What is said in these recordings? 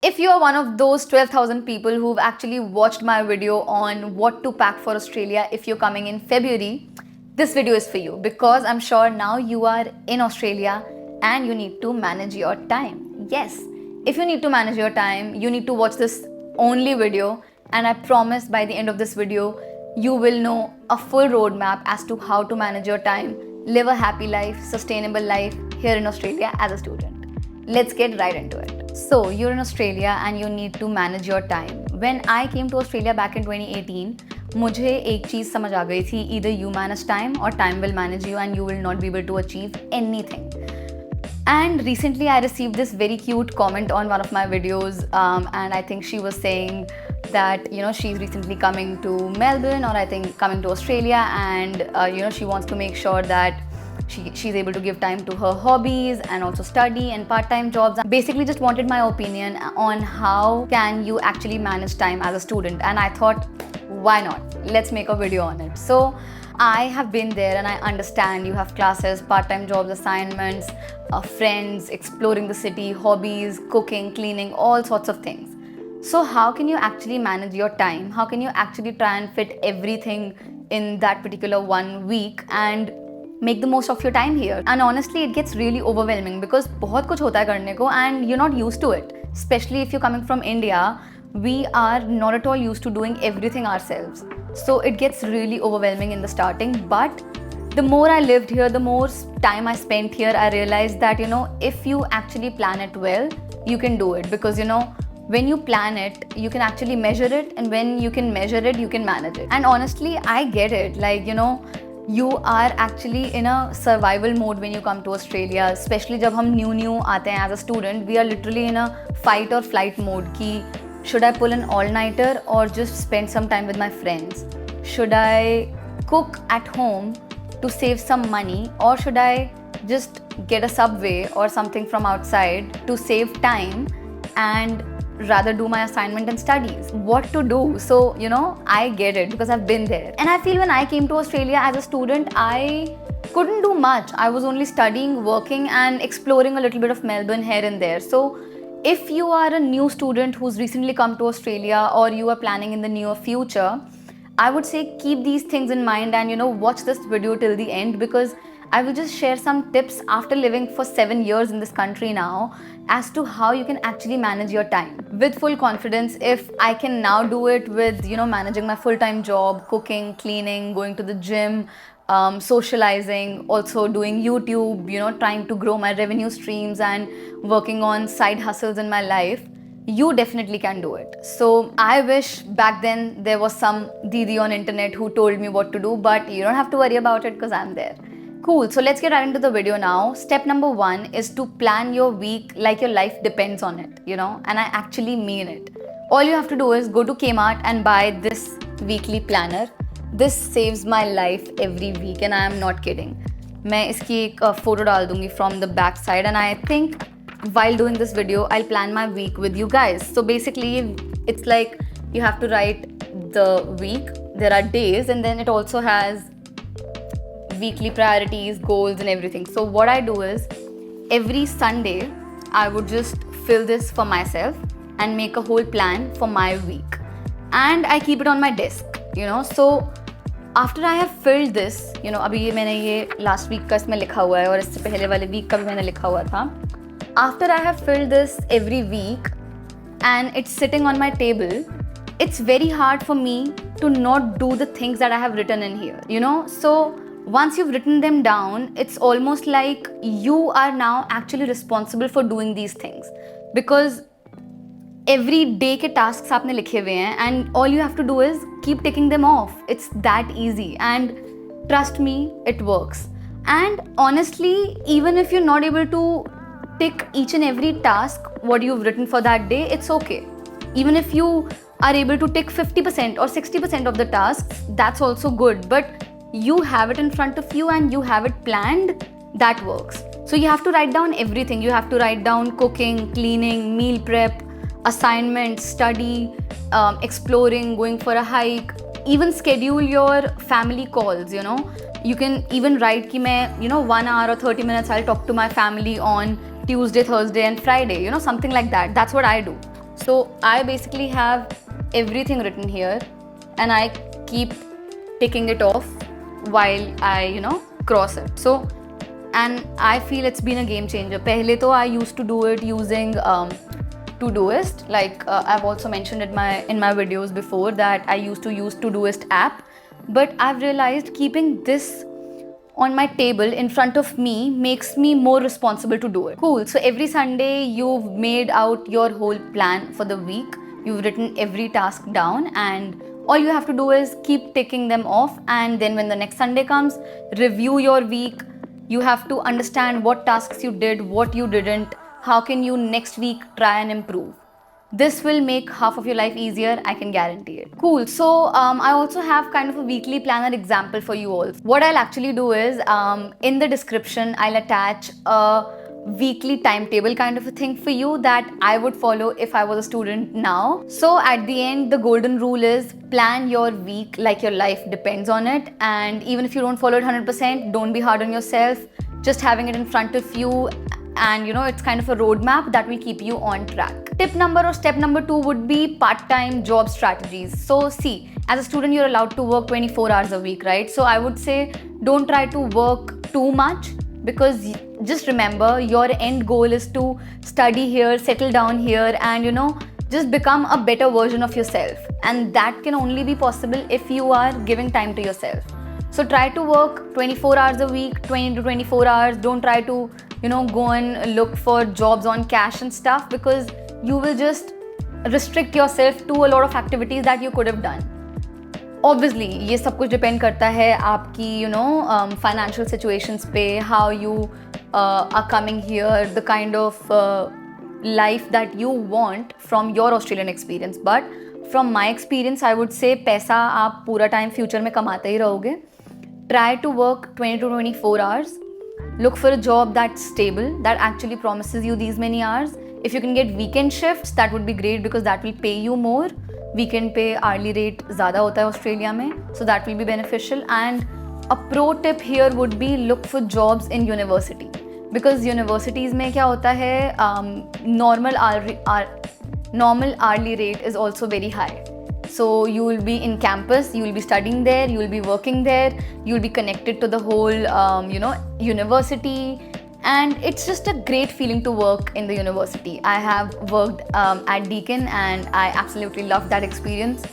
If you are one of those 12,000 people who've actually watched my video on what to pack for Australia if you're coming in February, this video is for you because I'm sure now you are in Australia and you need to manage your time. Yes, if you need to manage your time, you need to watch this only video, and I promise by the end of this video, you will know a full roadmap as to how to manage your time, live a happy life, sustainable life here in Australia as a student. Let's get right into it. So, you're in Australia and you need to manage your time. When I came to Australia back in 2018, मुझे एक चीज़ समझ आ गई थी, either you manage time or time will manage you and you will not be able to achieve anything. And recently I received this very cute comment on one of my videos, and I think she was saying that she's recently coming to Melbourne, or I think coming to Australia, and she wants to make sure that she's able to give time to her hobbies and also study and part-time jobs. Basically just wanted my opinion on how can you actually manage time as a student, and I thought, why not? Let's make a video on it. So I have been there and I understand you have classes, part-time jobs, assignments, friends, exploring the city, hobbies, cooking, cleaning, all sorts of things. So how can you actually manage your time? How can you actually try and fit everything in that particular 1 week and make the most of your time here? And honestly, it gets really overwhelming because बहुत कुछ होता है करने को and you're not used to it. Especially if you're coming from India, we are not at all used to doing everything ourselves. So it gets really overwhelming in the starting, but the more I lived here, the more time I spent here, I realized that if you actually plan it well, you can do it, because when you plan it, you can actually measure it, and when you can measure it, you can manage it. And honestly, I get it. Like, you are actually in a survival mode when you come to Australia, especially जब हम new आते हैं as a student. We are literally in a fight or flight mode कि should I pull an all-nighter or just spend some time with my friends? Should I cook at home to save some money, or should I just get a subway or something from outside to save time and rather do my assignment and studies? What to do? So I get it because I've been there, and I feel when I came to Australia as a student, I couldn't do much. I was only studying, working, and exploring a little bit of Melbourne here and there. So if you are a new student who's recently come to Australia, or you are planning in the near future, I would say keep these things in mind and watch this video till the end, because I will just share some tips after living for 7 years in this country now as to how you can actually manage your time with full confidence. If I can now do it with managing my full-time job, cooking, cleaning, going to the gym, socializing, also doing YouTube, trying to grow my revenue streams and working on side hustles in my life, you definitely can do it. So I wish back then there was some Didi on internet who told me what to do, but you don't have to worry about it because I'm there. Cool, so let's get right into the video now. Step number 1 is to plan your week like your life depends on it, and I actually mean it. All you have to do is go to Kmart and buy this weekly planner. This saves my life every week, and I am not kidding. मैं इसकी एक photo डाल दूँगी from the back side, and I think while doing this video, I'll plan my week with you guys. So basically, it's like you have to write the week, there are days, and then it also has weekly priorities, goals, and everything. So what I do is every Sunday I would just fill this for myself and make a whole plan for my week, and I keep it on my desk. So after I have filled this, अभी ये मैंने ये last week का इसमें लिखा हुआ है और इससे पहले वाले week का भी मैंने लिखा हुआ था. After I have filled this every week and it's sitting on my table, it's very hard for me to not do the things that I have written in here. So once you've written them down, it's almost like you are now actually responsible for doing these things, because every day के tasks आपने लिखे हुए हैं and all you have to do is keep ticking them off. It's that easy, and trust me, it works. And honestly, even if you're not able to tick each and every task what you've written for that day, it's okay. Even if you are able to tick 50% or 60% of the tasks, that's also good. But you have it in front of you and you have it planned, that works. So you have to write down everything. You have to write down cooking, cleaning, meal prep, assignments, study, exploring, going for a hike. Even schedule your family calls, You can even write कि मैं 1 hour or 30 minutes I'll talk to my family on Tuesday, Thursday and Friday, something like that. That's what I do. So I basically have everything written here and I keep ticking it off while I cross it. So, and I feel it's been a game changer. Pehle to I used to do it using Todoist. Like I've also mentioned in my videos before that I used to use Todoist app, but I've realized keeping this on my table in front of me makes me more responsible to do it. Cool. So every Sunday you've made out your whole plan for the week. You've written every task down and all you have to do is keep ticking them off, and then when the next Sunday comes, review your week. You have to understand what tasks you did, what you didn't, how can you next week try and improve. This will make half of your life easier, I can guarantee it. Cool. So I also have kind of a weekly planner example for you all. What I'll actually do is in the description, I'll attach a weekly timetable kind of a thing for you that I would follow if I was a student now. So at the end, the golden rule is plan your week like your life depends on it. And even if you don't follow it 100%, don't be hard on yourself. Just having it in front of you, and it's kind of a roadmap that will keep you on track. Tip number or step number 2 would be part-time job strategies. So see, as a student you're allowed to work 24 hours a week, right? So I would say don't try to work too much, because just remember your end goal is to study here, settle down here, and just become a better version of yourself, and that can only be possible if you are giving time to yourself. So try to work 24 hours a week, 20 to 24 hours. Don't try to go and look for jobs on cash and stuff, because you will just restrict yourself to a lot of activities that you could have done. Obviously ये सब कुछ depend करता है आपकी financial situations पे, how you are coming here, the kind of life that you want from your Australian experience. But from my experience I would say पैसा आप पूरा time future में कमाते ही रहोगे. Try to work 20 to 24 hours. Look for a job that's stable, that actually promises you these many hours. If you can get weekend shifts, that would be great, because that will pay you more. Weekend pay hourly rate ज़्यादा होता है Australia में, so that will be beneficial. And a pro tip here would be look for jobs in university, because universities में क्या होता है, normal hourly rate is also very high. So you will be in campus, you will be studying there, you will be working there, you will be connected to the whole university, and it's just a great feeling to work in the university. I have worked at Deakin and I absolutely loved that experience.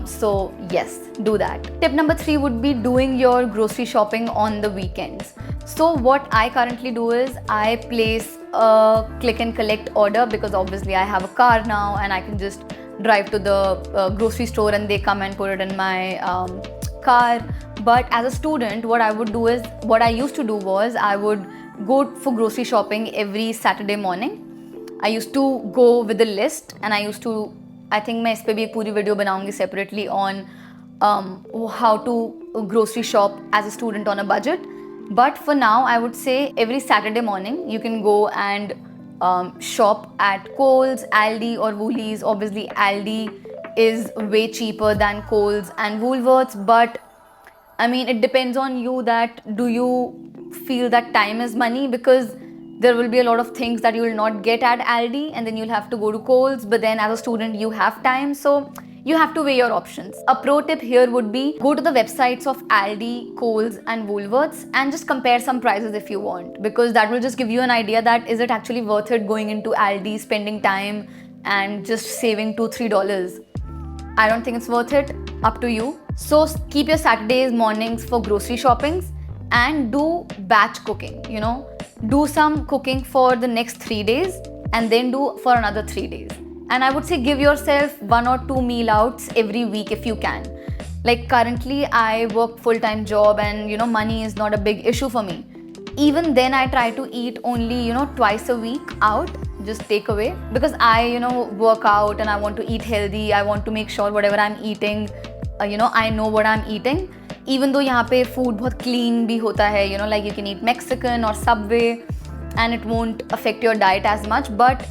So yes, do that. Tip number 3 would be doing your grocery shopping on the weekends. So what I currently do is I place a click and collect order, because obviously I have a car now and I can just drive to the grocery store and they come and put it in my car. But as a student, what I used to do was I would go for grocery shopping every Saturday morning. I used to go with a list, and I think मैं इस पे भी एक पूरी video बनाऊंगी separately on how to grocery shop as a student on a budget. But for now, I would say every Saturday morning you can go and shop at Coles, Aldi or Woolies. Obviously Aldi is way cheaper than Coles and Woolworths, but I mean it depends on you, that do you feel that time is money, because there will be a lot of things that you will not get at Aldi and then you'll have to go to Coles, but then as a student you have time, so you have to weigh your options. A pro tip here would be go to the websites of Aldi, Coles and Woolworths and just compare some prices if you want, because that will just give you an idea that is it actually worth it going into Aldi, spending time and just saving $2-3. I don't think it's worth it. Up to you. So keep your Saturdays mornings for grocery shoppings and do batch cooking, do some cooking for the next 3 days and then do for another 3 days. And I would say give yourself 1 or 2 meal outs every week if you can. Like currently I work full-time job and money is not a big issue for me. Even then I try to eat only twice a week out, just take away, because I work out and I want to eat healthy. I want to make sure whatever I'm eating, I know what I'm eating. Even though यहाँ पे food बहुत clean भी होता है, like you can eat Mexican or Subway and it won't affect your diet as much, but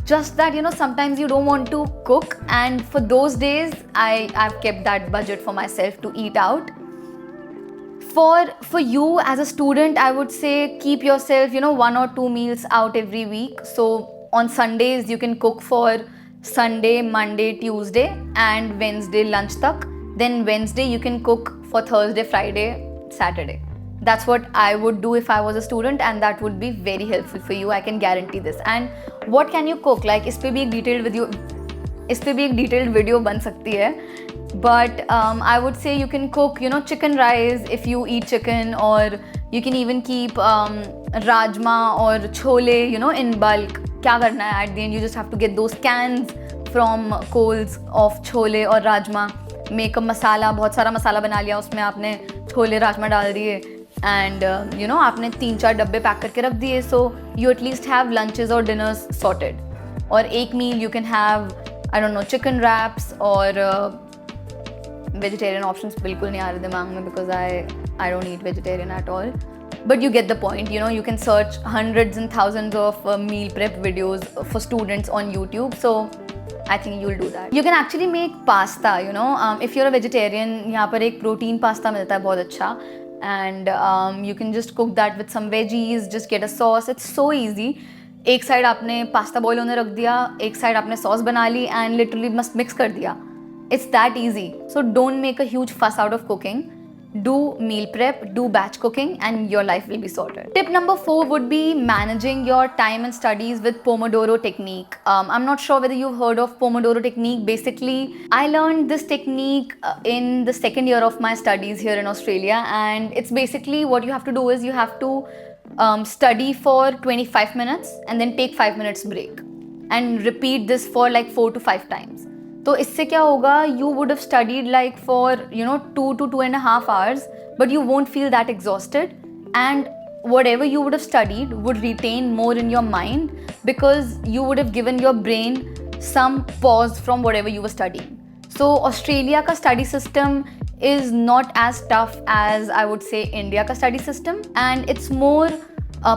just that sometimes you don't want to cook, and for those days I've kept that budget for myself to eat out. For you as a student, I would say keep yourself 1 or 2 meals out every week. So on Sundays you can cook for Sunday, Monday, Tuesday and Wednesday lunch tak. Then Wednesday you can cook for Thursday, Friday, Saturday. That's what I would do if I was a student, and that would be very helpful for you. I can guarantee this. And what can you cook? Like इस पे भी एक detailed video बन सकती है. But I would say you can cook, chicken rice if you eat chicken, or you can even keep rajma or chole, in bulk. क्या करना है at the end? You just have to get those cans from Coles of chole or rajma. Make a masala, बहुत सारा मसाला बना लिया, उसमें आपने छोले राजमा डाल दिए, and आपने 3-4 डब्बे पैक करके रख दिए. So you at least have lunches or dinners sorted. और एक meal you can have, I don't know, chicken wraps or vegetarian options बिल्कुल नहीं आ रहे दिमाग में because I don't eat vegetarian at all. But you get the point. You can search hundreds and thousands of meal prep videos for students on YouTube. So I think you'll do that. You can actually make pasta, if you're a vegetarian. यहाँ पर एक protein pasta मिलता है बहुत अच्छा, and you can just cook that with some veggies, just get a sauce. It's so easy. एक side आपने pasta boil होने रख दिया, एक side आपने sauce बना ली and literally must mix कर दिया. It's that easy. So don't make a huge fuss out of cooking. Do meal prep, do batch cooking, and your life will be sorted. Tip number 4 would be managing your time and studies with Pomodoro technique. I'm not sure whether you've heard of Pomodoro technique. Basically, I learned this technique in the second year of my studies here in Australia, and it's basically what you have to do is you have to study for 25 minutes and then take 5 minutes break and repeat this for like 4 to 5 times. तो इससे क्या होगा, you would have studied like for 2 to 2.5 hours, but you won't feel that exhausted, and whatever you would have studied would retain more in your mind because you would have given your brain some pause from whatever you were studying. So Australia का study system is not as tough as I would say India का study system, and it's more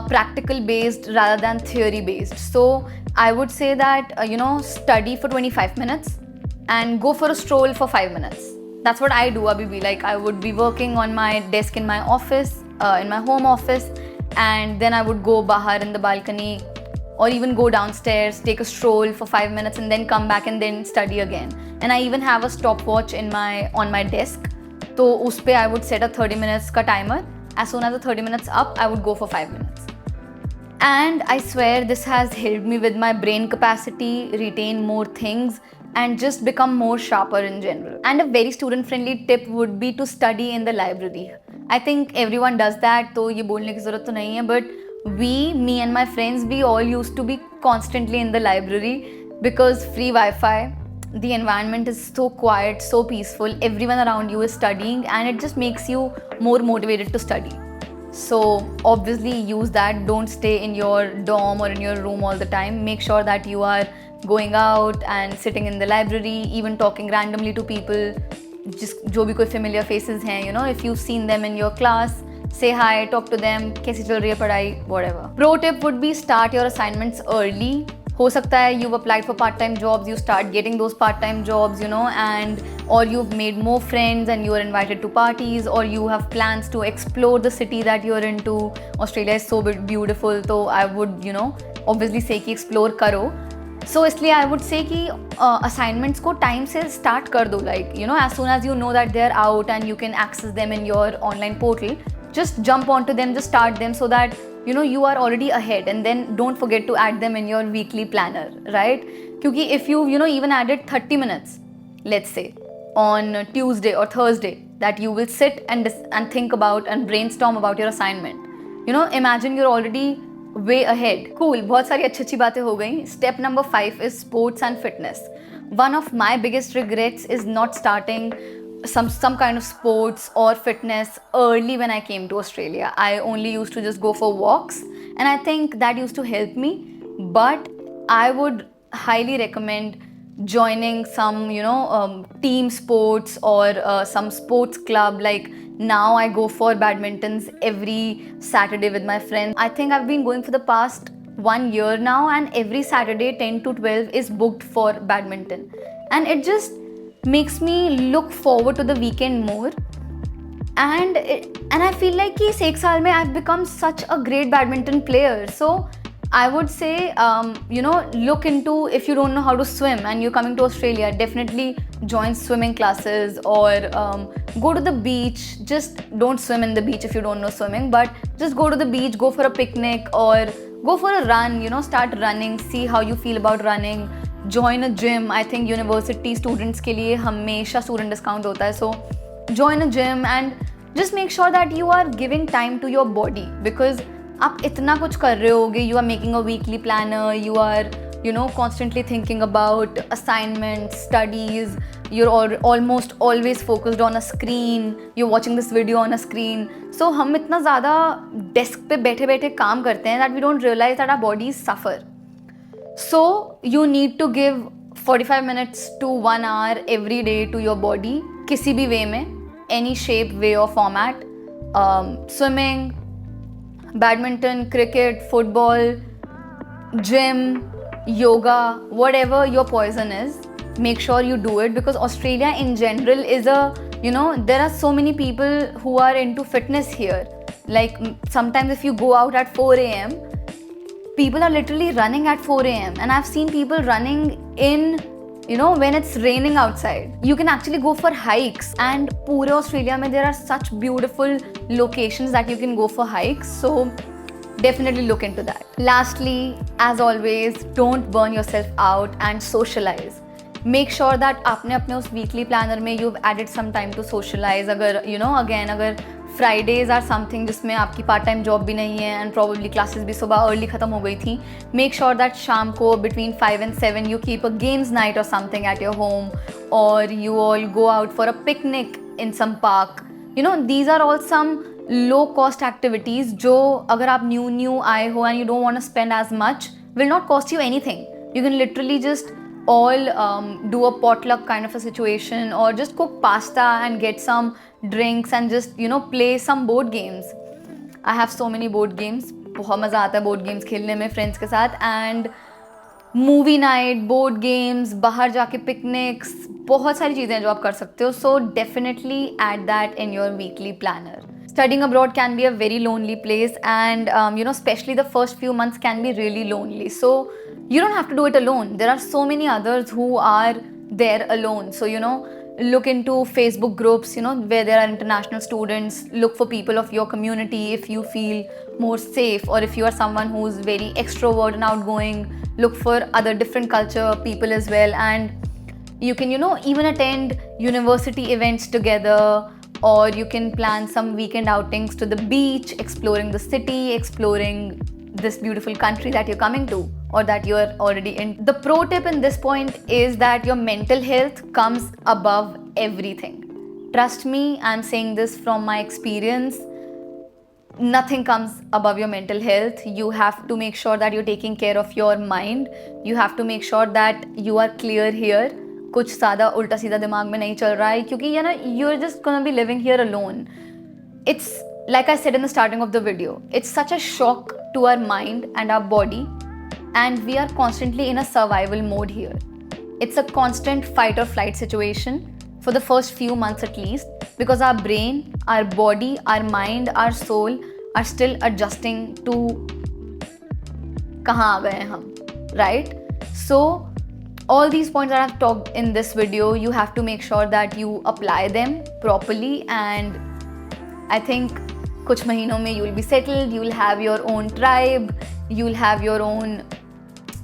practical based rather than theory based. So I would say that study for 25 minutes and go for a stroll for 5 minutes. That's what I do, Abhi. Like I would be working on my desk in my office, in my home office, and then I would go bahar in the balcony or even go downstairs, take a stroll for 5 minutes and then come back and then study again. And I even have a stopwatch on my desk. So us pe I would set a 30 minutes ka timer. As soon as the 30 minutes up, I would go for 5 minutes. And I swear this has helped me with my brain capacity, retain more things, and just become more sharper in general. And a very student friendly tip would be to study in the library. I think everyone does that, तो ये बोलने की ज़रूरत तो नहीं है, but me and my friends, we all used to be constantly in the library because free Wi-Fi, the environment is so quiet, so peaceful, everyone around you is studying, and it just makes you more motivated to study. So obviously use that. Don't stay in your dorm or in your room all the time. Make sure that you are going out and sitting in the library, even talking randomly to people, just जो भी कोई familiar faces हैं, if you've seen them in your class, say hi, talk to them, कैसी चल रही है पढ़ाई, whatever. Pro tip would be start your assignments early. हो सकता है you've applied for part-time jobs, you start getting those part-time jobs, and or you've made more friends and you are invited to parties, or you have plans to explore the city that you're into. Australia is so beautiful, so I would, obviously say कि explore करो. So इसलिए I would say कि assignments को time से start कर दो. Like, as soon as you know that they're out and you can access them in your online portal, just jump onto them, just start them so that you are already ahead, and then don't forget to add them in your weekly planner, right? क्योंकि if you even added 30 minutes, let's say on Tuesday or Thursday, that you will sit and think about and brainstorm about your assignment. Imagine you're already way ahead. Cool, बहुत सारी अच्छी बातें हो गई. Step number 5 is sports and fitness. One of my biggest regrets is not starting some kind of sports or fitness early when I came to Australia. I only used to just go for walks, and I think that used to help me. But I would highly recommend joining some team sports or some sports club. Like now I go for badmintons every Saturday with my friends. I think I've been going for the past 1 year now, and every Saturday 10 to 12 is booked for badminton, and it just makes me look forward to the weekend more. And I feel like कि इस एक साल में I've become such a great badminton player. So I would say, look into, if you don't know how to swim and you're coming to Australia, definitely join swimming classes, or go to the beach. Just don't swim in the beach if you don't know swimming, but just go to the beach, go for a picnic, or go for a run, start running, see how you feel about running. Join a gym. I think university students के लिए हमेशा student discount होता है. So join a gym and just make sure that you are giving time to your body, because आप इतना कुछ कर रहे होगे, you are making a weekly planner, you are constantly thinking about assignments, studies, you're almost always focused on a screen, you're watching this video on a screen. So हम इतना ज़्यादा desk पे बैठे बैठे काम करते हैं that we don't realize that our bodies suffer. So you need to give 45 minutes to 1 hour every day to your body, किसी भी way में, any shape, way or format. Swimming, badminton, cricket, football, gym, yoga, whatever your poison is, make sure you do it, because Australia in general is there are so many people who are into fitness here. Like sometimes if you go out at 4 a.m, people are literally running at 4 a.m. and I've seen people running in when it's raining outside. You can actually go for hikes, and pure Australia mein there are such beautiful locations that you can go for hikes. So definitely look into that. Lastly, as always, don't burn yourself out and socialize. Make sure that आपने अपने उस weekly planner में you've added some time to socialize. अगर again अगर Fridays are something जिसमें आपकी part time job भी नहीं है and probably classes भी सुबह अर्ली ख़त्म हो गई थी, make sure that शाम को between 5 and 7 you keep a games night or something at your home, or you all go out for a picnic in some park. These are all some low cost activities जो अगर आप new आए हो and you don't want to spend as much, will not cost you anything. You can literally just all do a potluck kind of a situation, or just cook pasta and get some drinks and just play some board games. I have so many board games. बहुत मज़ा आता है board games खेलने में friends के साथ. And movie night, board games, बाहर जाके picnics, बहुत सारी चीज़ें हैं जो आप कर सकते हो. So definitely add that in your weekly planner. Studying abroad can be a very lonely place, and especially the first few months can be really lonely. So you don't have to do it alone. There are so many others who are there alone. So look into Facebook groups, where there are international students. Look for people of your community if you feel more safe, or if you are someone who's very extrovert and outgoing, look for other different culture people as well. And you can even attend university events together, or you can plan some weekend outings to the beach, exploring the city, exploring this beautiful country that you're coming to, or that you're already in. The pro tip in this point is that your mental health comes above everything. Trust me, I'm saying this from my experience. Nothing comes above your mental health. You have to make sure that you're taking care of your mind. You have to make sure that you are clear here. कुछ ज़्यादा उल्टा सीधा दिमाग में नहीं चल रहा है, क्योंकि you're just gonna be living here alone. It's like I said in the starting of the video, it's such a shock to our mind and our body, and we are constantly in a survival mode here. It's a constant fight or flight situation for the first few months at least, because our brain, our body, our mind, our soul are still adjusting to कहाँ आ गए हैं हम, right? So all these points that I've talked in this video, you have to make sure that you apply them properly, and I think कुछ महीनों में you will be settled, you will have your own tribe, you will have your own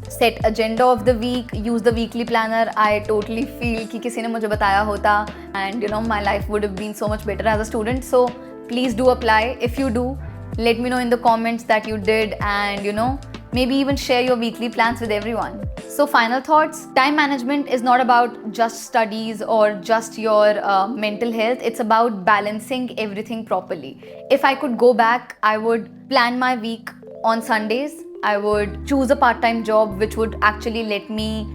set agenda of the week, use the weekly planner. I totally feel कि किसी ने मुझे बताया होता, and my life would have been so much better as a student. So please do apply. If you do, let me know in the comments that you did, and maybe even share your weekly plans with everyone. So final thoughts, time management is not about just studies or just your mental health. It's about balancing everything properly. If I could go back, I would plan my week on Sundays. I would choose a part-time job which would actually let me,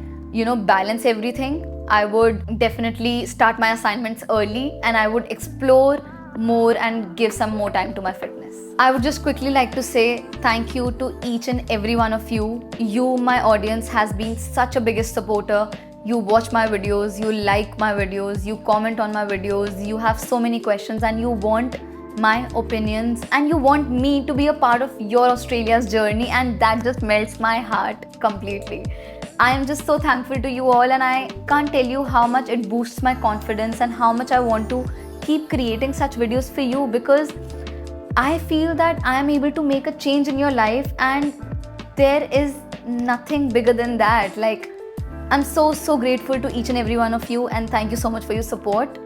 balance everything. I would definitely start my assignments early, and I would explore more and give some more time to my fitness. I would just quickly like to say thank you to each and every one of you. You, my audience, has been such a biggest supporter. You watch my videos, you like my videos, you comment on my videos, you have so many questions, and you want my opinions, and you want me to be a part of your Australia's journey, and that just melts my heart completely. I am just so thankful to you all, and I can't tell you how much it boosts my confidence and how much I want to keep creating such videos for you, because I feel that I am able to make a change in your life, and there is nothing bigger than that. Like, I'm so grateful to each and every one of you, and thank you so much for your support.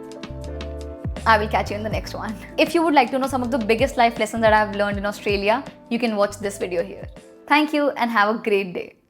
I will catch you in the next one. If you would like to know some of the biggest life lessons that I've learned in Australia, you can watch this video here. Thank you and have a great day.